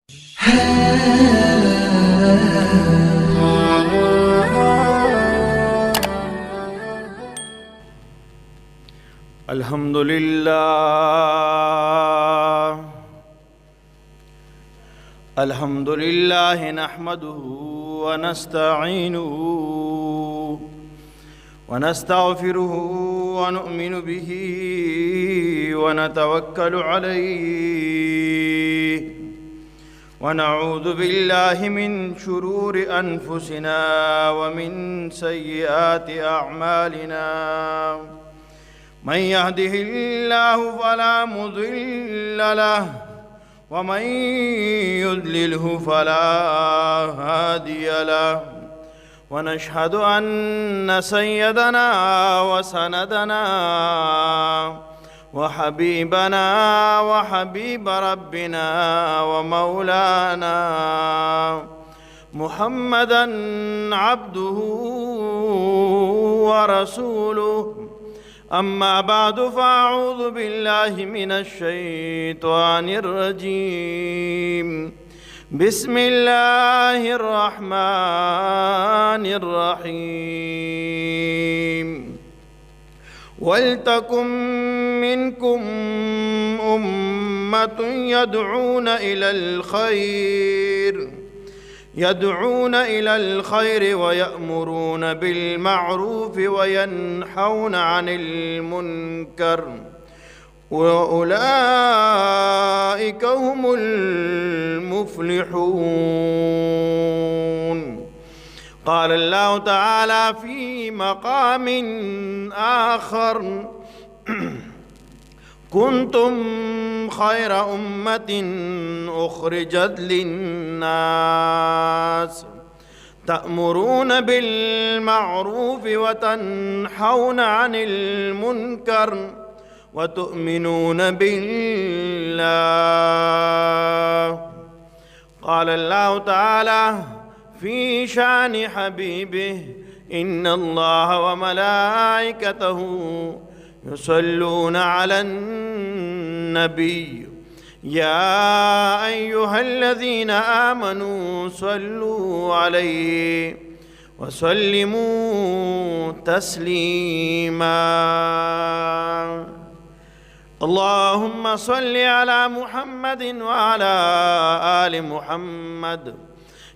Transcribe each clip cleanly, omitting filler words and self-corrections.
الحمد لله نحمده ونستعينه ونستغفره ونؤمن به ونتوكل عليه ونعوذ بالله من شرور أنفسنا ومن سيئات أعمالنا. من يهده الله فلا مضل له ومن يضلله فلا هادي له. ونشهد أن سيدنا وسندنا وحبيبنا وحبيب ربنا ومولانا محمدا عبده ورسوله. أما بعد فأعوذ بالله من الشيطان الرجيم. بسم الله الرحمن الرحيم. ولتكن منكم أمة يدعون إلى الخير ويأمرون بالمعروف وينحون عن المنكر وأولئك هم المفلحون. قال الله تعالى في مقام آخر: كنتم خير أمة أخرجت للناس تأمرون بالمعروف وتنحون عن المنكر وتؤمنون بالله. قال الله تعالى في شأن حبيبه: إن الله وملائكته يصلون على النبي يا أيها الذين آمنوا صلوا عليه وسلموا تسليما. اللهم صل على محمد وعلى آل محمد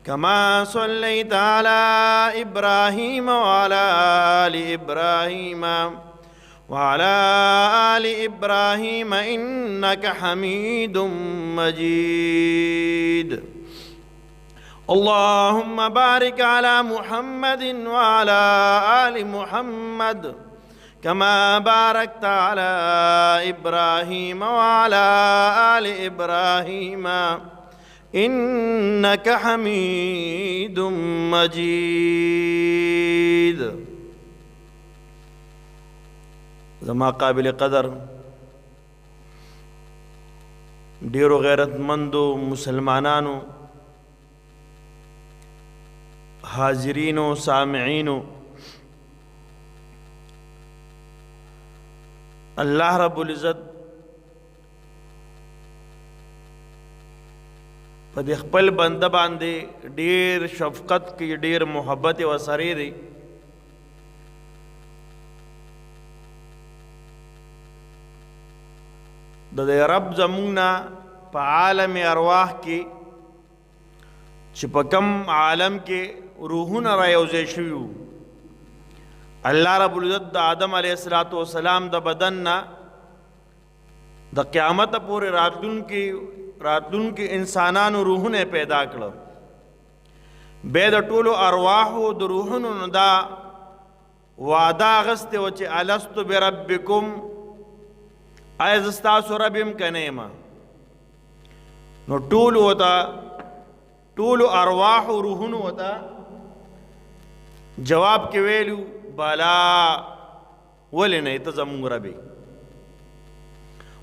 كما صليت على إبراهيم وعلى آل إبراهيم وعلى آل إبراهيم إنك حميد مجيد. اللهم بارك على محمد وعلى آل محمد كما باركت على إبراهيم وعلى آل إبراهيم إنك حميد مجيد. زما قابل قدر ډیرو غیرتمندو مسلمانانو، حاضرینو، سامعینو، الله رب العزت په دې خپل بنده باندې ډیر شفقت کوي، ډیر محبت او سره دی. د رب زمونږ په عالم ارواح کې چې په کم عالم کې روحونه را یوځای شوي وو، الله رب العزت د آدم علیه السلام د بدن نه د قیامت پورې راتلونکي انسانانو روحونه پیدا کړه. بیا د ټولو ارواحو د روحونو نه دا وعده اخیستې وه چې الستو بربکم، آیا زه ستاسو رب یم که نه یم؟ نو ټولو ارواحو روحونو ورته جواب کې ویلو بلا، ولې نه، ته زمونږ رب یې.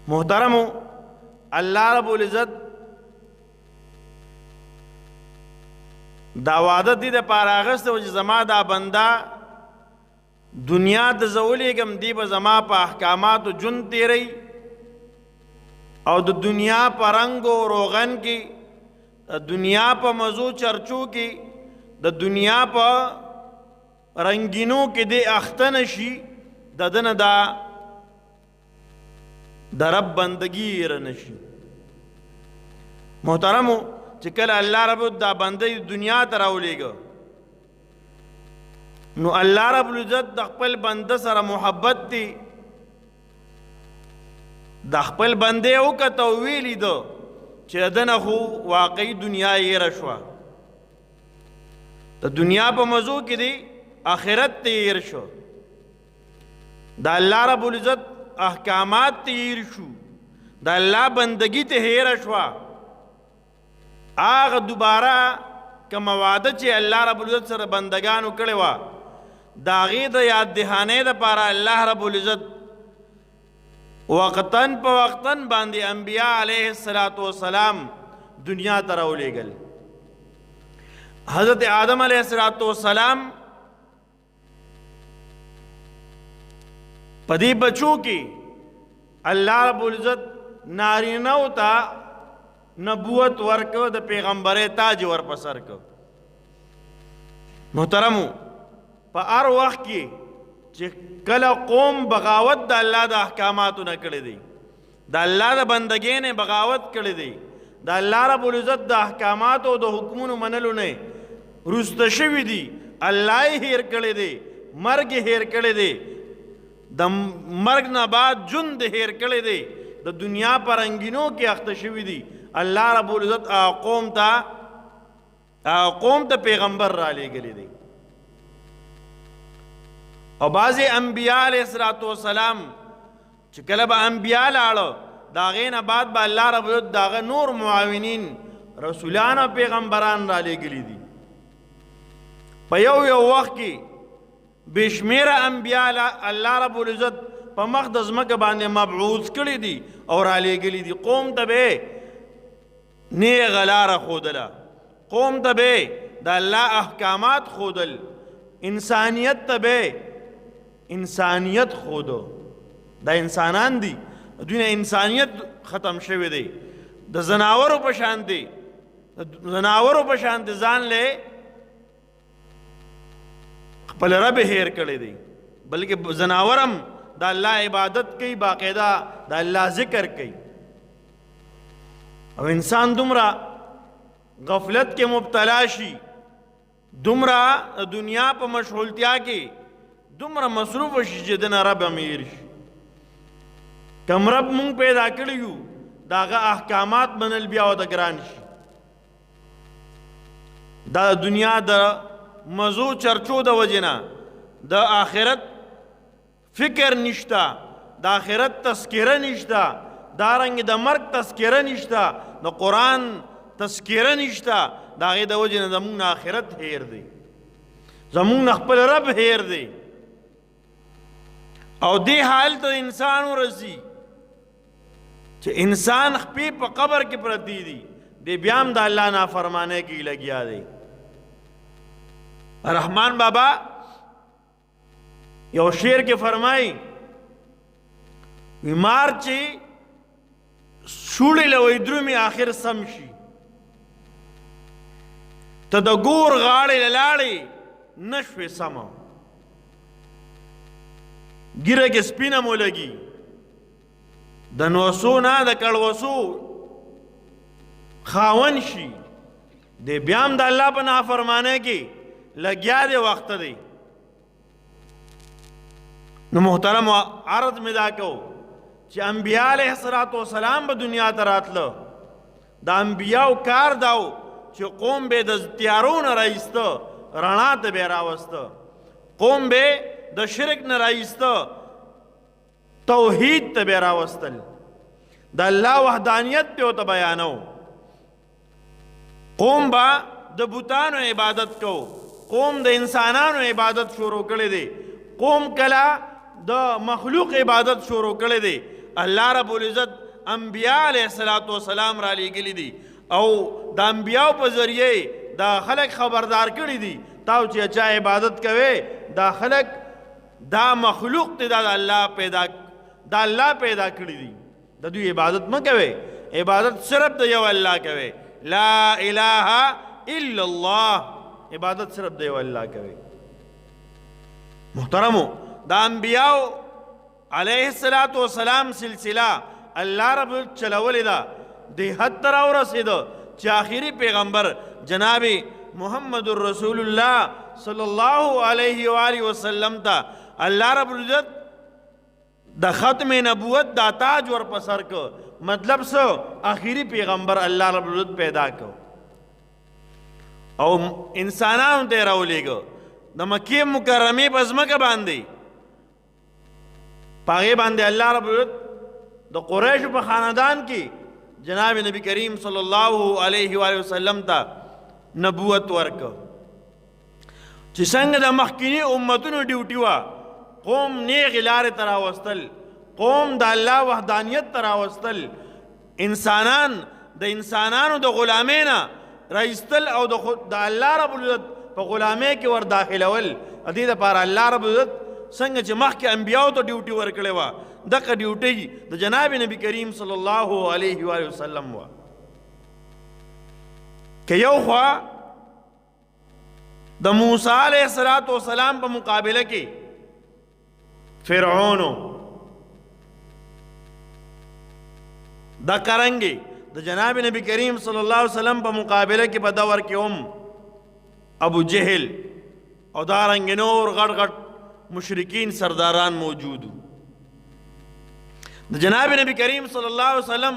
محترمو، الله رب العزت دا وعده دې دپاره اخیستی و چې زما دا بنده دنیا ته زه ولیږم، دی به زما په احکاماتو ژوند تیری او د دنیا په رنګ و روغن کې د دنیا په مزو چرچو کې د دنیا په رنگینو کې دی اخته نشي د دنه دا د رب بندگی یې نشي. محترمو چې کله الله رب دا بندی دنیا ته راولېږه نو الله رب العزت د خپل بنده سره محبت دی، د خپل بنده وکته او ویلی ده چې دنه خو واقعي دنیا یې رشوه، د دنیا په مزو کې دی آخرت تیر شو، د الله رب العزت احکامات تیر شو، د الله بندگی ته هیر شوه. آغا دوباره کم وعده چې الله رب العزت سره بندگانو کړی وه د هغې د یاد دهانۍ دپاره الله رب العزت وقتاً په وقتاً باندې انبیا علیه السلام دنیا ته راولېږل. حضرت آدم علیه السلام په دې بچو کې الله رب العزت نارینهو ته نبوت ورکو، د پیغمبرۍ تاج ور په سر کو. محترمو په هر وخت کې چې کله قوم بغاوت د الله د احکاماتو نه کړی دی، د الله د بندګۍ نه بغاوت کړی دی، د الله رب العزت د احکاماتو او د حکمونو منلو نه رسته شوي دي، الله یې هیر کړی دی، مرګ یې هیر کړی دی، د مرګ نه بعد ژوند هیر کړی دی، د دنیا په رنګینو کې اخته شوي دي. الله رب العزت قوم ته پیغمبر را لېږلی دی. او بعضې انبیا علیه السلام چې کله به انبیا لاړه د هغې نه بعد به الله رب العزت د هغه نور معاونین رسولان او پیغمبران را لېږلي دي. په یو وخت کې بې شمېره انبیا الله رب العزت په مخ د ځمکه باندې مبعوث کړي دي او را لېږلي دي. قوم ته به نیغه لاره ښودله، قوم ته به د الله احکامات ښودل، انسانیت ته به انسانیت ښودو. دا انسانان دي، دوی نه انسانیت ختم شوی دی، د زناورو په شان دی، د زناورو په شان دی ځان له خپل رب هیر کړی دی، بلکې زناور هم د الله عبادت کوي، باقاعده د الله ذکر کوي. او انسان دومره غفلت کې مبتلا شي، دومره دنیا په مشغولتیا کې دومره مصروف شي چې د نه رب هم هیر شي. کم رب مونږ پیدا کړي یو د هغه احکامات منل بیا ورته ګران شي. دا دنیا د مزو چرچو د وجې نه د آخرت فکر نشته، د آخرت تذکره نشته، دارنګې د مرګ تذکره نشته، د قرآن تذکره نشته، د هغې د وجې نه زمونږ نه آخرت هیر دی، زمونږ نه خپل رب هیر دی. او دې حال ته انسان ورسي چې انسان خپې په قبر کې پرتی دي، دی بیا هم د الله نافرمانۍ کې لګیا دی. رحمان بابا یو شعر کې فرمایي مار چې شوړې له وی درومي آخر سم شي، ته د ګور غاړې له لاړې نه شوې سمه، ګیره کې سپینه مو لګي، د نوسو نه د کړوسو خاون شي، دی بیا هم د الله په نافرمانۍ کې لګیا دی، وخت دی. نو محترم عرض مې دا کو چې انبیاء علیه السلام به دنیا ته راتله، د انبیاو کار داو چې قوم به د تیارو نه رایسته رڼا ته به راوسته، قوم به د شرک نه رایسته توحید ته به راوستل، د الله وحدانیت به ورته بیانو. قوم به د بوتانو عبادت کو، قوم د انسانانو عبادت شروع کړی دی، قوم کله د مخلوق عبادت شروع کړی دی. الله رب العزت انبیاء علیه السلام را لېږلي دي او د انبیاء په ذریعه دا خلق خبردار کړي دي تاسو چې چا عبادت کوي دا خلق دا مخلوق ته دا الله پیدا کړی دي، د دوی عبادت مه کوئ، عبادت صرف د یو الله کوئ، لا الہ الا اللہ، عبادت صرف دیو اللہ کوي. محترمو، دا انبیاء علیہ الصلوۃ والسلام سلسلہ اللہ رب چلولی دا دی حد تر ورسید چې آخری پیغمبر جناب محمد رسول اللہ صلی اللہ علیہ وآلہ وسلم تا اللہ رب العزت دا ختم نبوت دا تاج ور پسر کو. مطلب سو آخری پیغمبر اللہ رب العزت پیدا کو او انسانانو ته راولېږه د مکې مکرمې په ځمکه باندې، په هغې باندې الله رب العزت د قریشو په خاندان کې جناب نبی کریم صلی الله علیه وآله وسلم ته نبوت ورکه. چې څنګه د مخکینی امتونو ډیوټي وه، قوم نیغې لارې ته راوستل، قوم د الله وحدانیت ته راوستل، انسانان د انسانانو د غلامۍ نه رایستل او د الله رب العزت په غلامۍ کې ور داخلول. د دې دپاره الله رب العزت څنګه چې مخکې انبیاو ته ډیوټي ورکړې وه، دغه ډیوټۍ د جناب نبی کریم صلی الله علیه وآله وسلم وه. که یو خوا د موسی علیه السلام په مقابله کې فرعونو، دا کرنګي د جناب نبی کریم صلی الله علیه وسلم په مقابله کې په دور کې هم ابو جهل او دارنګ نور غټ غټ مشرکین سرداران موجود. د جناب نبی کریم صلی الله علیه وسلم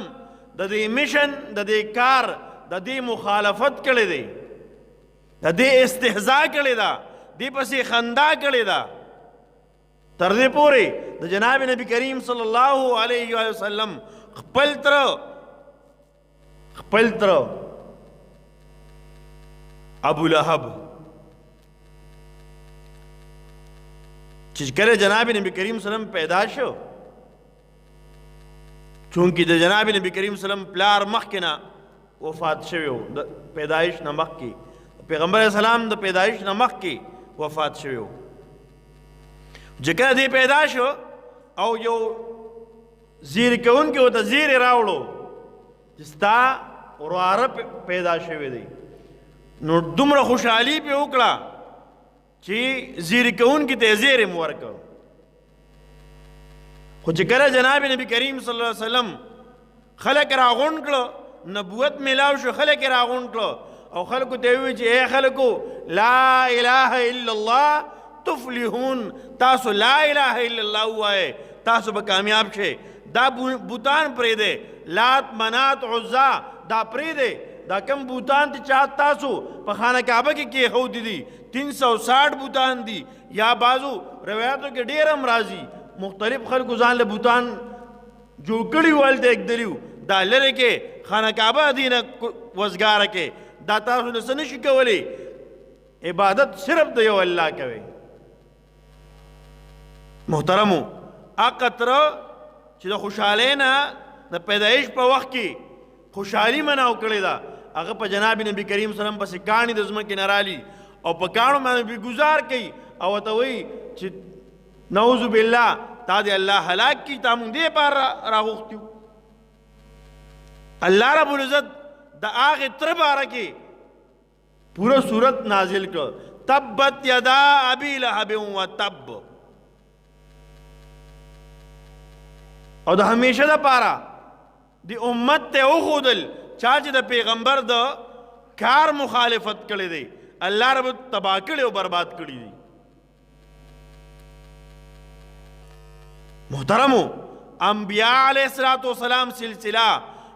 د دې مشن، د دې کار، د دې مخالفت کړی دی، د دې استهزاء کړی دا، دې پسې خندا کړی دا، تر دې پورې د جناب نبی کریم صلی الله علیه وسلم خپل تر ابو لهب چې کله جناب نبی کریم صلی الله علیه وسلم پیدا شو، چونکې د جناب نبی کریم صلی الله علیه وسلم پلار مخکې نه وفات شوی و، د پیدایش نه مخکې، پیغمبر علیه السلام د پیدایش نه مخکې وفات شوی و. چې کله دې پیدا شو او یو زیر کوونکی ورته زیری راوړو چې ستا وراره پیدا شوی دی، نو دومره خوشحالي پې وکړه چې زیر کوونکي ته یې زیری م ورکړ. خو چې کله جناب نبی کریم صلی الله علیه وسلم خلک راغونډ کړه، نبوت میلاو شو، خلک یې راغونډ کړه او خلکو ته یې وویل چې ای خلکو لا اله الا الله تفلحون، تاسو لا اله الا الله ووایئ تاسو به کامیاب شئ. دا بوتان پرېږدئ، لات منات عزا دا پرېږدئ، دا کم بوتان چې چا تاسو په خانه کعبه کې کېښودي دي 360 بوتان دي، یا بعضو روایاتو کې ډېر هم راځي مختلف خلکو ځان له بوتان جوړ کړي وو، هلته ایږدلي وو، دا لرې کې خانه کعبه دي نه وزګاره کې، دا تاسو نه څه نشي کولی. عبادت صرف د یو الله کوئ. محترمو، هغه تره چې د خوشحالۍ نه د پیدایش په وخت کې خوشحالي مناو کړې ده، هغه په جناب نبی کریم صلی الله علیه وسلم پسې کاڼي د ځمکې نه رالي او په کاڼو باندې ګزار کوي او ورته وایي چې نعوذ بالله تا دې الله هلاک کړي، تا موږ دې پاره راغوښتي یو. الله رب العزت د هغې تره باره کې پوره صورت نازل کړ، تبت یدا ابي لهب وتب، او د همیشه دپاره د امت ته وښودل چا چې د پیغمبر د کار مخالفت کړی دی، الله رب تباه کړی او برباد کړی دی. محترمو، انبیاء علیہ السلام سلسلہ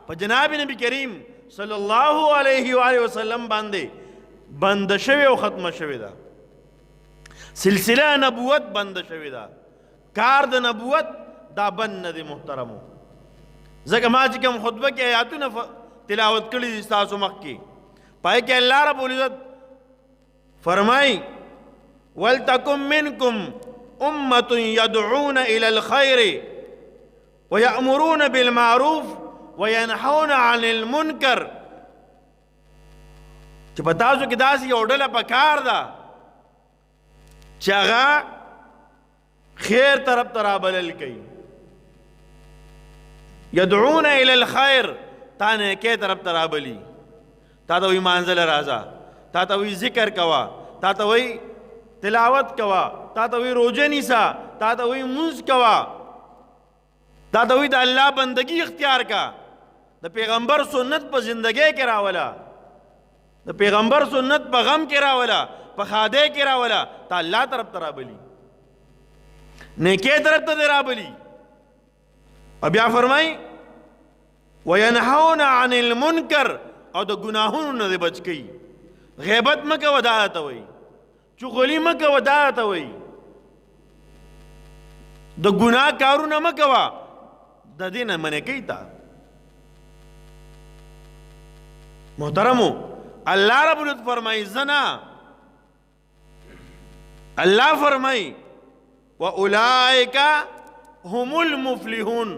په جناب نبی کریم صلی الله علیه وآله وسلم باندې بند شوی او ختم شوی ده. سلسله نبوت بند شوی ده، کار د نبوت دا بند نه دی. محترمو، ځکه ما چې کوم خطبه کې آیاتونه تلاوت کړي دي ستاسو مخکې، پای کې الله رب العزت فرمایي ولتکن منکم امة يدعون الى الخير ويأمرون بالمعروف وينهون عن المنکر، چې په تاسو کې داسې یو ډله پکار ده چې هغه خیر طرف ته رابلل کوي. يدعون الى الخير، تا نیکۍ طرف ته رابلي، تا ته وایي مانځه له راځه، تا ته وایي ذکر کوه، تا ته وایي تلاوت کوه، تا ته وایي روژه نیسه، تا ته وایي مونځ کوه، تا ته وایي د الله بندگی اختیار کا، د پیغمبر سنت په زندګۍ کې راوله، د پیغمبر سنت په غم کې راوله، په ښادۍ کې راوله، تا الله طرف ته رابلي، نیکۍ طرف ته دې رابلي. او بیا فرمایي وینهون عن المنکر، او د ګناهونو نه دې بچ کوي. غیبت مه کوه، دا ته وایي. چغلي مه کوه، دا ته وایي. د ګناه کارونه مه کوه، د دې نه منع کوي تا. محترمو، الله رب العزت فرمایي زنا، الله فرمایي واولئک هم المفلحون،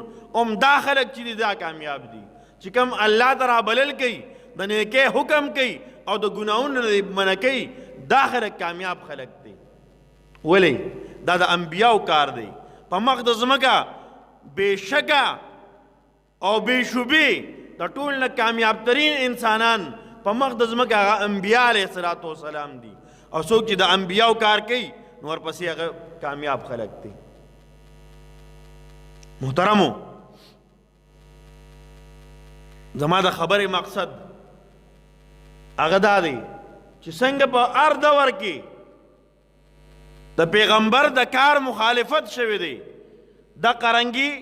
دا خلق چې دي دا کامیاب دي چې کوم الله ته رابلل کوي، د نیکۍ حکم کوي او د ګناهونو نه منع کوي، دا خلق کامیاب خلق دي. ولې؟ دا د انبیاو کار دی. په مخ د ځمکه بے شکه او بے شبې د ټول نه کامیاب ترین انسانان په مخ د ځمکه هغه انبیا علیه الصلاة والسلام دي، او څوک چې د انبیاو کار کوي نو ورپسې هغه کامیاب خلق دي. محترمو، زما د خبرې مقصد هغه دا دی چې څنګه په هر دور کې د پیغمبر د کار مخالفت شوی دی، د قرنګي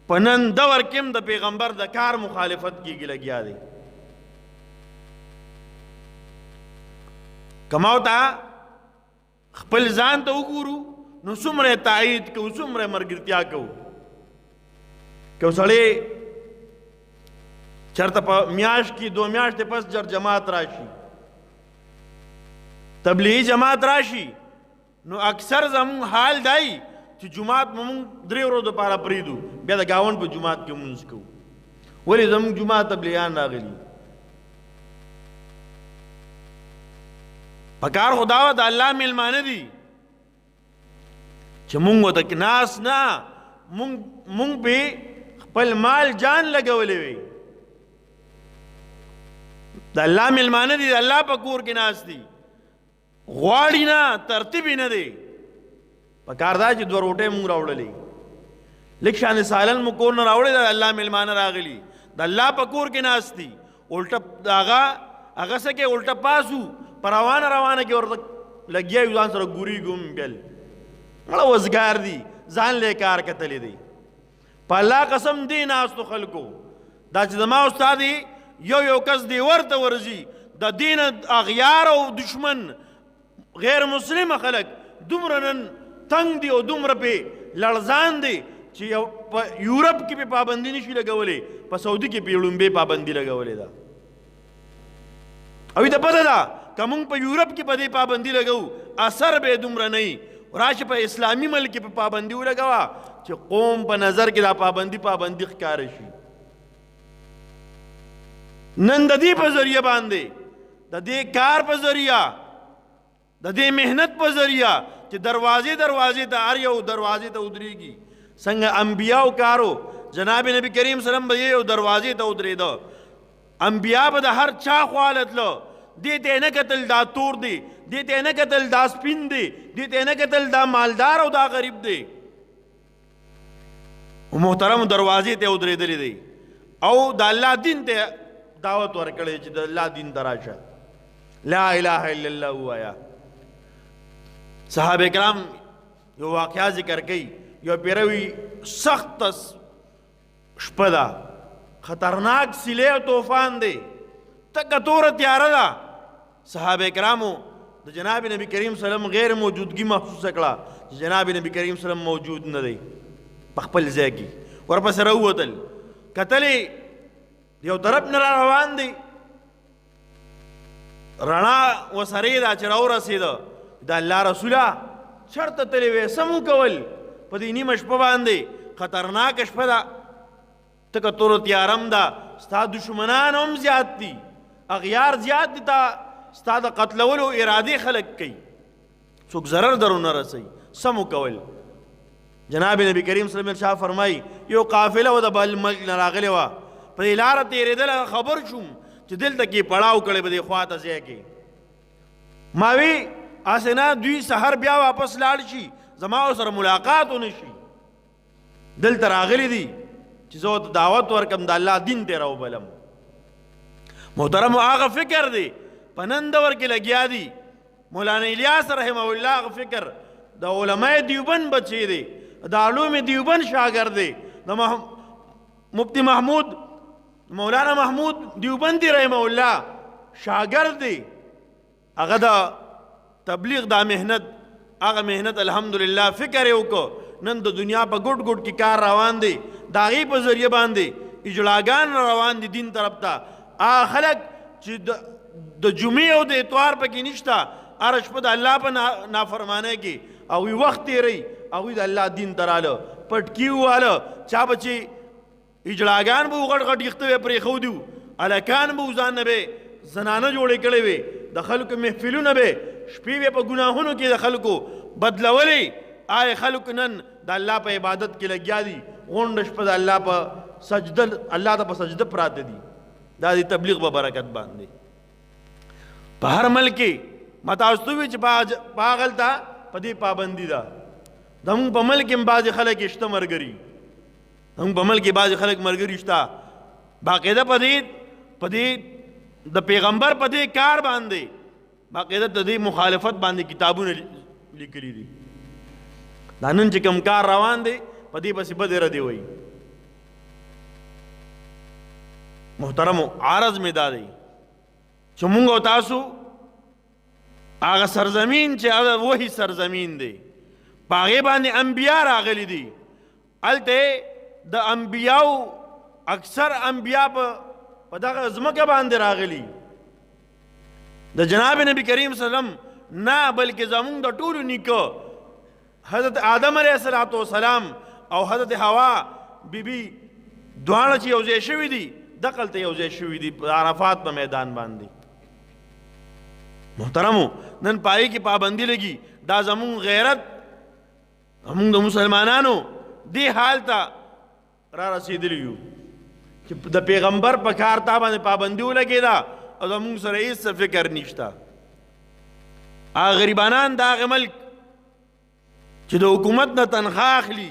په نن دور کې هم د پیغمبر د کار مخالفت کېږي لګیا دی. که ما ته خپل ځان ته وګورو نو څومره تایید کوو، څومره ملګرتیا کوو. که سړی چېرته په میاشت کې 2 میاشتې پس جماعت راشي، تبلیغي جماعت راشي، نو اکثر زمون حال دی چې جماعت مونږ 3 ورځو دپاره پرېږدو، بیا د ګاونډ په جماعت کې مونځ کوو. ولې؟ زمونږ جماعت تبلیغیان راغلي. پکار خدا و د الله میلمانه دي چې مونږ ورته ناست نه، مونږ پې خپل مال جان لګولی وي. د الله میلمانه دي، د الله په کور کې ناست دي، غواړي نه، ترتیب یې نه دی. پکار دا چې 2 روټۍ مونږ راوړلې، لږ شانې سالن مو کور نه راوړی، د الله میلمانه راغلي، د الله په کور کې ناست دي. الټه هغه څه کې الټه پاسو په روانه کې ورته لګیا یو، ځان سره ګوري ګم بل مړه وزګار دي، ځان له کار کتلی دی. په الله قسم دی ناستو خلکو دا چې زما استاد یو کس دی ورته ورځي، د دین اغیار او دشمن غیر مسلم خلک دومره نن تنگ دی او دومره پې لړزان دی چې په یورپ کې پې پابندي نشي لګولی، په سعودي کې پې لومبۍ پابندي لګولې ده. او ته پته ده که مونږ په یورپ کې په دې پابندي لګو اثر به یې دومره نه وي. راشه په اسلامي ملک کې په پابندي ولګوه چې قوم په نظر کې دا پابندي ښکاره شي. نن د دې په ذریعه باندې، د دې کار په ذریعه، د دې محنت په ذریعه چې دروازې ته هر یو دروازې ته ودرېږي. څنګه انبیاو کارو، جناب نبی کریم صلی الله علیه وسلم به یو دروازې ته ودرېده، انبیا به د هر چا خواله تله، دې ته یې نه کتل دا تور دی، دې ته یې نه کتل دا سپین دی، دې ته یې نه کتل دا مالدار او دا غریب دی. محترم دروازې ته ودرېدلی دی او د الله دین ته دعوت ورکړی چې د الله دین ته راشه، لا اله الا الله ووایه. صحابه کرام یو واقعه ذکر کوي، یو پیروي سخت شپه ده، خطرناک سیلی او طوفان دی، تکه توره تیاره ده. صحابه کرامو د جناب نبی کریم صلی الله علیه وسلم غیر موجودګي محسوسه کړه چې جناب نبی کریم صلی الله علیه وسلم موجود نه دی په خپل ځای کې. ورپسې راووتل، کتلې یو طرف نه را روان دی، رڼا ورسره ده چې راورسېده، د الله رسوله چېرته تللی وې، څه مو کول په دې نیمه شپه باندې؟ خطرناکه شپه ده، تکه توره تیارم ده، ستا دشمنان هم زیات دي، اغیار زیات دي، تا ستا د قتلولو ارادې خلک کوي، څوک ضرر درونه رسوي، څه مو کول؟ جناب نبی کریم صلی الله علیه وسلم فرمایي یو قافله و د بل ملک نه راغلې وه، په دې لاره تېرېدله، خبر شوم چې دلته کې پړاو کړی به دې خوا ته ځای کې ما وی اسنه دوی سحر بیا واپس لاړ شي زما سره ملاقات ونه شي دلته راغلی دي چې زه ورته دعوت ورکم د الله دین ته راوبلم محترم هغه فکر دی په نن دور کې لګیا دي مولانا الیاس رحمه الله هغه فکر د علماء دیوبند بچی دی د علوم دیوبند شاګرد دی د مفتی محمود مولانا محمود دیوبندی رحمه الله شاګرد دی هغه د تبلیغ دا مهنت هغه مهنت الحمدلله فکر یې وکړو نن د دنیا په ګډ ګډ کې کار روان دی د هغې په ذریعه باندې اجلاګان روان دي دین طرف ته هغه خلک چې د جمعې او د اتوار پکې نشته هره شپه د الله په نافرمانۍ کې هغوی وخت تېروي هغوی د الله دین ته راله پټکي وواله چا به چې اجلاګان به غټ غټ یخته به پرېښودي وو هلکان به ځان نه به زنانه جوړې کړې وې د خلکو محفلونه به شپې به په ګناهونو کې د خلکو بدلولې آی خلک نن د الله په عبادت کې لګیا دي غونډه شپه د الله په سجده الله ته په سجده پراته دي دا د تبلیغ په برکت باندې په هر ملک کې ما تاسو ته وی چې په هغه ته په دې پابندي ده زموږ په ملک کې بعضې خلک شته ملګري زموږ په ملک کې بعضې خلک ملګري شته باقاعده په دې د پیغمبر په دې کار باندې باقاعده د دې مخالفت باندې کتابونه لیکلي دي دا نن چې کوم کار روان دی په دې پسې بدې ردې وایي محترمو عرض مې دا دی چې مونږ او تاسو هغه سرزمین چې هغه وحي سرزمین دی په هغې باندې انبیا راغلي دي هلته د انبیاو اکثر انبیا په دغه ځمکه باندې راغلي د جناب نبی کریم صلی الله علیه وسلم نه بلکې زمونږ د ټولو نیکه حضرت آدم علیه السلام او حضرت حوا بیبي دواړه چې یو ځای شوي دي دقلته یو ځای شوي دي په عرفات په میدان باندې محترمو نن پای کې پابندي لګي دا زمونږ غیرت زمونږ د مسلمانانو دې حال ته را رسېدلي یو چې د پیغمبر په کار تا باندې پابندي ولګېده او زمونږ سره هېڅ فکر نشته هغه غریبانان د هغه ملک چې د حکومت نه تنخواه اخلي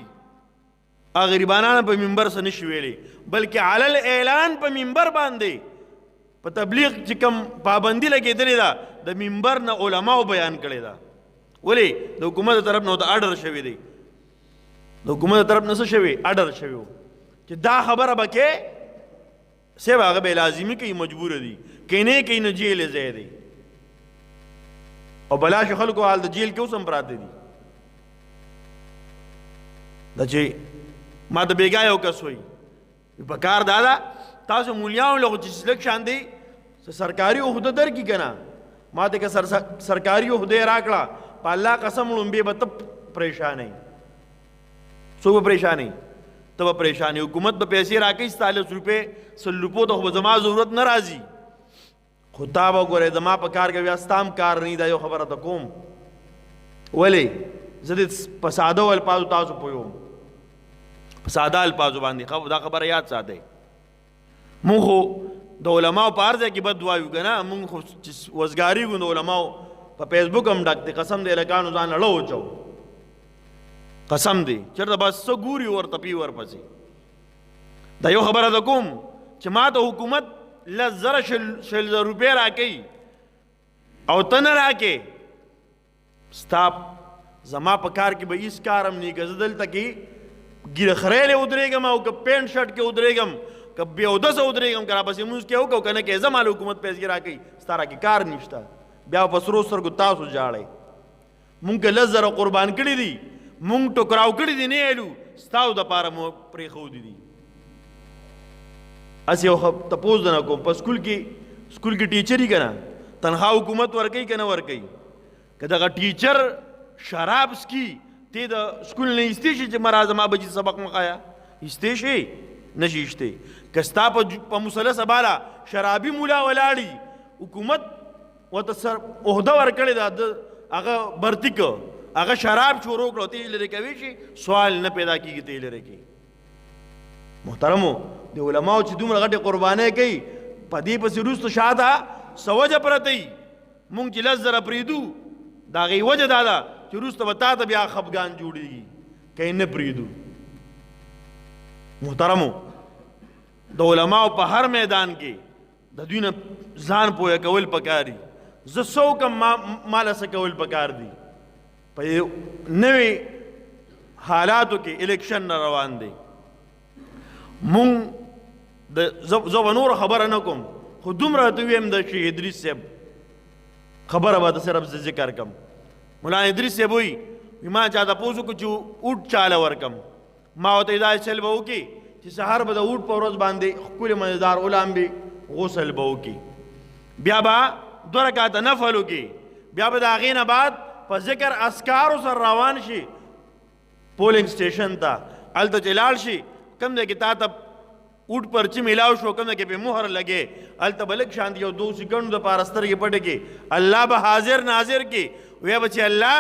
هغه غریبانان په منبر څه نشي ویلی بلکې علل اعلان په منبر باندې په تبلیغ چې کوم پابندي لګېدلې ده د منبر نه علماو بیان کړې ده ولې د حکومت طرف نه ورته اډر شوی دی د حکومت طرف نه څه شوی اډر شوی و چې دا خبره به کې صرف هغه به لازمي کوي مجبوره دي که نه کوي نو جیل یې ځای دی او بلاش خلکو حال د جیل کې اوس هم پراته دي دا چې ما د بیګا یو کس وایي په کار دا ده تاسو مولیانو له چې لږ شان دی سرکاري عہده درکړي که نه ما ته که سرکاري عہده یې راکړه په الله قسم لومبې به ته پریشانئ څوک به پریشانئ ته به پریشانئ حکومت به پیسې راکوي 40 روپۍ 100 روپو ته خو به زما ضرورت نه راځي خو تا به ګورې زما په کار کې بیا ستا هم کار نه دا یو خبره ته کوم ولې زه دې په ساده الفاظو تاسو پوهوم په ساده الفاظو باندې دا خبره یاد ساتئ مونږ خو د علماو په هر ځای کې بد وایو که نه مونږ خو چې وزګارېږو د علماو په فیسبوک هم ډک دی قسم دی هلکانو ځان اړه وچو قسم دی چېرته بس څه ګوري ورته پي ورپسې دا یو خبره ته کوم چې ما ته حکومت 1,000 روپۍ راکوي او ته نه راکې ستا زما په کار کې به هېڅ کار هم نه که زه دلته کې ګیره خریلې ودرېږم او که پینټ شرټ کې ودرېږم که بې اودسه ودرېږم که راپسې مونځ کې وکړو که نه کې زه مال حکومت پیسې راکوي ستا راکې کار نشته بیا په سرو سترګو تاسو ژاړئ مونږ که 10,000 قربان کړي دي مونږ ټوکراو کړي دي نه ویلو ستاسو دپاره مو پرېښودي دي هسې یو تپوس نه کوم په سکول کې ټیچر یي که نه تنخوا حکومت ورکوي که نه ورکوي که دغه ټیچر شراب څکي ته د سکول نه ایستې شي چې مه راځه ما بچي سبق مه ښایه ایستې شي نه شي ایستې که ستا په مثلث بالا شرابي مولا ولاړي حکومت ورته عہده ورکړې ده هغه برتي که هغه شراب شروع کړو ته یې لرې کوي شي سوال نه پیدا کېږي ته یې لرې کوي محترمو د علماو چې دومره غټې قربانۍ کوي په دې پسې وروسته شاته څه وجه پرته وي مونږ چې 10 زره پرېږدو د هغې وجه دا ده چې وروسته به تا ته بیا خفګان جوړېږي که یې نه پرېږدو. محترمو د علماو په هر میدان کې د دوی نه ځان پوهه کول پکار دي. زه څوک یم ماله څه کول پکار دي. په نوې حالاتو کې الیکشن نه روان دی. مونږ زه به نوره خبره نه کوم خو دومره ته ویم د شیخ ادریس صاحب خبره به د صرف زه ذکر کم. مولانا ادریس صاحب وایي ما چا تپوس وکړو چې اوټ چاله ورکم. ما ورته دا چل به وکړي چې سهار به د اوټ په ورځ باندې ښکلې مزیدار غلامبې غسل به وکړي، بیا به 2 رکعته نفل وکړي، بیا به د هغې نه بعد په ذکر اسکارو سره روان شي پولنګ سټیشن ته. هلته چې لاړ شي کوم ځای کې تا ته اوټ پرچی میلاو شو کوم ځای کې پې مهر لګې هلته به لږ شانتي یو 2 سیکنډو دپاره سترګې پټې کړي الله به حاضر ناظر کړي. ویا به چې الله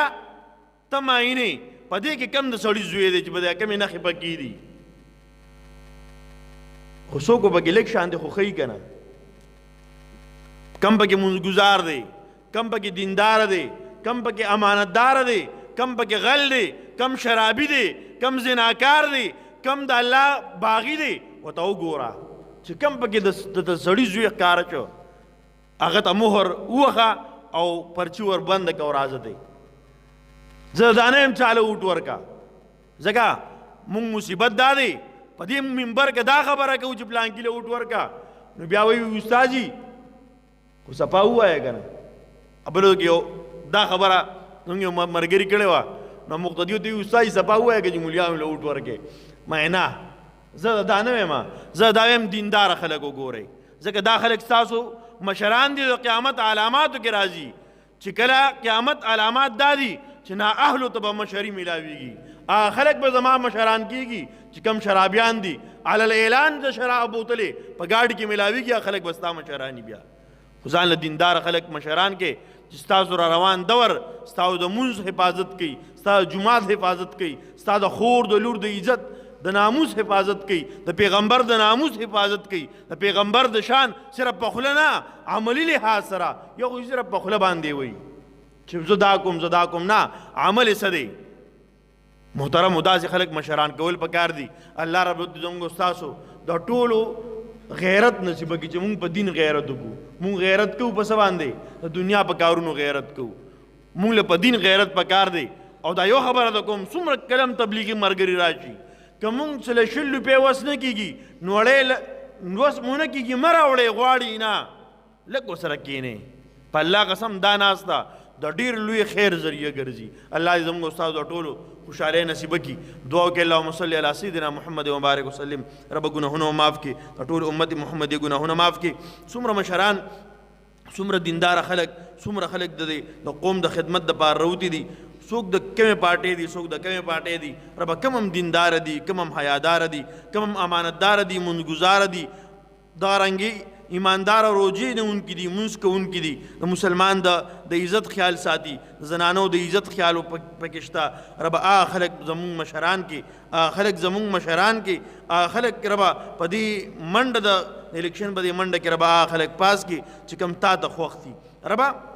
ته معاینې په دې کې کم د سړي زوی دی چې به د کمې نښې پکې دي. خو څوک به پکې لږ شانتې خو ښیي که نه. کم پکې منځګزار دی، کم پکې دیندار دی، کم پکې امانتدار دی، کم پکې غل دی، کم شرابي دی، کم زناکار دی، کم د الله باغي دی. ورته وګوره چې کم پکې د سړي زوی ښکاره شو هغه ته مهر ووښه او پرچي ور بنده که او راځه دی. زه دا نه یم چاله اوټ ورکه ځکه مونږ مصیبت دا دی په دې منبر کې دا خبره کوو چې پلانکي له اوټ ورکه نو بیا وایي استاد جي خو صفا ووایه که نه. بلو کې یو دا خبره زموږ یو ملګري کړې وه نو مقتدي ورته وایي استاد جي صفا ووایه که چې مولیانو له اوټ ورکې. ما نه زه دا نه وایم، زه دا وایم دینداره خلک وګورئ ځکه دا خلک ستاسو مشران دي. د قیامت علاماتو کې راځي چې کله قیامت علامات دا دي چې نااهلو ته به مشري میلاویږي. خلک به زما مشران کیږي چې کم شرابیان دي علی الاعلان د شراب بوتلې په ګاډي کې میلاویږي خلک به ستا مشراني. بیا خو ځان له دینداره خلک مشران کې چې ستاسو را روان دور ستاسو د مونځ حفاظت کوي، ستا د جومات حفاظت کوي، ستا د خور د لور د عزت د ناموس حفاظت کوي، د پیغمبر د ناموس حفاظت کوي، د پیغمبر د شان صرف په خوله نه عملي لحاظ سره یو خو صرف په خوله باندې وایي چې زه دا کوم زه دا کوم نه عمل یې څه دی. محترمو داسې خلک مشران کول پکار دي. الله رب العزت زموږ ستاسو د ټولو غیرت نصیبه کړي چې مونږ په دین غیرت وکړو. مونږ غیرت کوو په څه باندې؟ د دنیا په کارونو غیرت کوو. مونږ له په دین غیرت پکار دی. او دا یو خبره ده کوم څومره کلم تبلیغي ملګري راشي که مونږ څه له 100 روپۍ وس نه کېږي نو وړی وس مو نه کېږي مه راوړئ غواړي نه لږ ورسره کښېنئ. په الله قسم دا ناسته د ډېر لوی خیر ذریعه ګرځي. الله دې زموږ استاد د ټولو خوشحالۍ نصیبه کړي. دعا وکړئ اللهم صل علی سیدنا محمد وبارک وسلم. رب ګناهونه معاف کړي، د ټول امت محمدي ګناهونه معاف کړي. څومره مشران څومره دینداره خلک څومره خلک د قوم د خدمت دپاره راوتي دي. څوک د کمې پارټۍ دي څوک د کمې پارټۍ دي. ربه کم هم دینداره دي، کم هم حیاداره دي، کم هم امانتداره دي، منځګزاره دي، دغه رنګې ایماندار روجې نیونکي دي، مونځ کوونکي دي، د مسلمان د عزت خیال ساتي، د زنانو د عزت خیال پکې شته. ربه هغه خلک زمونږ مشران کې خلک زمونږ مشران کې خلک ربه په دې منډه د الیکشن په دې منډه کې ربه هغه خلک پاس کې چې کوم تا ته خوښ دي. ربه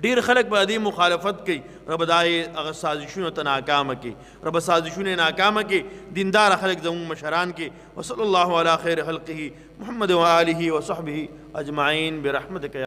ډیر خلک به دې مخالفت کوي. رب دا هغه سازشونو ته ناکامه کړي. رب سازشونه ناکامه کړي. دیندار خلک زموږ مشران کې. وصلی الله علی خیر خلقه محمد و آله و صحبه اجمعین برحمتک.